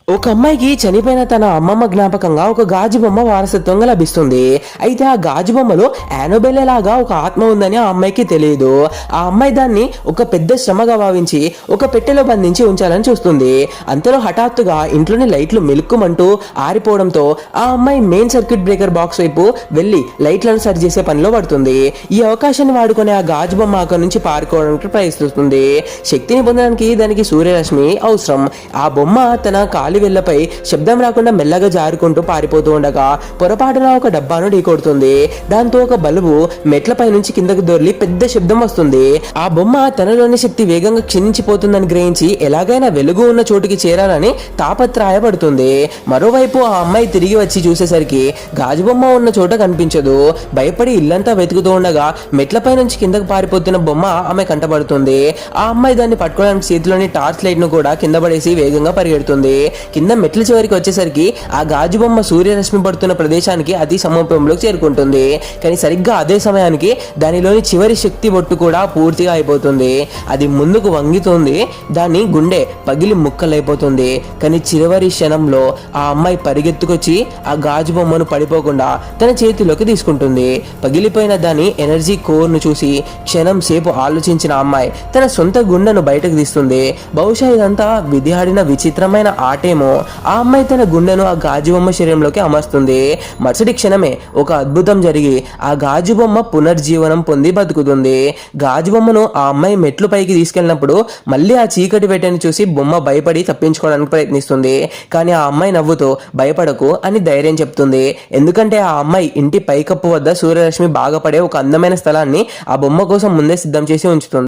ఒక అమ్మాయికి చనిపోయిన తన అమ్మమ్మ జ్ఞాపకంగా ఒక గాజు బొమ్మ వారసత్వంగా లభిస్తుంది. అయితే ఆ గాజు బొమ్మలో యానోబెల్లే లాగా ఒక ఆత్మ ఉందని ఆ అమ్మాయికి తెలియదు. ఆ అమ్మాయి దాన్ని ఒక పెద్ద శ్రమగా భావించి ఒక పెట్టెలో బంధించి ఉంచాలని చూస్తుంది. అంతలో హఠాత్తుగా ఇంట్లోని లైట్లు మెలుక్కుమంటూ ఆరిపోవడంతో ఆ అమ్మాయి మెయిన్ సర్క్యూట్ బ్రేకర్ బాక్స్ వైపు వెళ్లి లైట్లను సరి చేసే పనిలో పడుతుంది. ఈ అవకాశాన్ని వాడుకొని ఆ గాజు బొమ్మ అక్కడి నుంచి పారిపోవడానికి ప్రయత్నిస్తుంది. శక్తిని పొందడానికి దానికి సూర్యరశ్మి అవసరం. ఆ బొమ్మ తన కాలి వెళ్ళపై శబ్దం రాకుండా మెల్లగా జారుకుంటూ పారిపోతూ ఉండగా పొరపాటున ఒక డబ్బాను ఢీకొడుతుంది. దాంతో ఒక బల్బు మెట్లపై నుంచి కిందకు దొర్లి పెద్ద శబ్దం వస్తుంది. ఆ బొమ్మ తనలోని శక్తి వేగంగా క్షీణించిపోతుందని గ్రహించి ఎలాగైనా వెలుగు ఉన్న చోటుకి చేరాలని తాపత్రయపడుతుంది. మరోవైపు ఆ అమ్మాయి తిరిగి వచ్చి చూసేసరికి గాజు బొమ్మ ఉన్న చోట కనిపించదు. భయపడి ఇల్లంతా వెతుకుతూ ఉండగా మెట్లపై నుంచి కిందకు పారిపోతున్న బొమ్మ ఆమె కంటపడుతుంది. ఆ అమ్మాయి దాన్ని పట్టుకోవడానికి చేతిలోని టార్చ్ లైట్ ను కూడా కింద పడేసి వేగంగా పరిగెడుతుంది. కింద మెట్ల చివరికి వచ్చేసరికి ఆ గాజు బొమ్మ సూర్యరశ్మి పడుతున్న ప్రదేశానికి అతి సమీపంలోకి చేరుకుంటుంది. కానీ సరిగ్గా అదే సమయానికి దానిలోని చివరి శక్తి బొట్టు కూడా పూర్తిగా అయిపోతుంది. అది ముందుకు వంగుతుంది. దాని గుండె పగిలి ముక్కలైపోతుంది. కానీ చివరి క్షణంలో ఆ అమ్మాయి పరిగెత్తుకొచ్చి ఆ గాజు బొమ్మను పడిపోకుండా తన చేతిలోకి తీసుకుంటుంది. పగిలిపోయిన దాని ఎనర్జీ కోర్ ను చూసి క్షణం సేపు ఆలోచించిన అమ్మాయి తన సొంత గుండెను బయటకు తీస్తుంది. బహుశా ఇదంతా విధి ఆడిన విచిత్రమైన ఆటేమో. ఆ అమ్మాయి తన గుండెను ఆ గాజు బొమ్మ శరీరంలోకి అమర్స్తుంది. మరుసటి క్షణమే ఒక అద్భుతం జరిగి ఆ గాజు బొమ్మ పునర్జీవనం పొంది బతుకుతుంది. గాజు బొమ్మను ఆ అమ్మాయి మెట్లు పైకి తీసుకెళ్ళినప్పుడు మళ్ళీ ఆ చీకటి వేటని చూసి బొమ్మ భయపడి తప్పించుకోవడానికి ప్రయత్నిస్తుంది. కానీ ఆ అమ్మాయి నవ్వుతో భయపడకు అని ధైర్యం చెప్తుంది. ఎందుకంటే ఆ అమ్మాయి ఇంటి పైకప్పు వద్ద సూర్యరశ్మి బాగా పడే ఒక అందమైన స్థలాన్ని ఆ బొమ్మ కోసం ముందే సిద్ధం చేసి ఉంచుతుంది.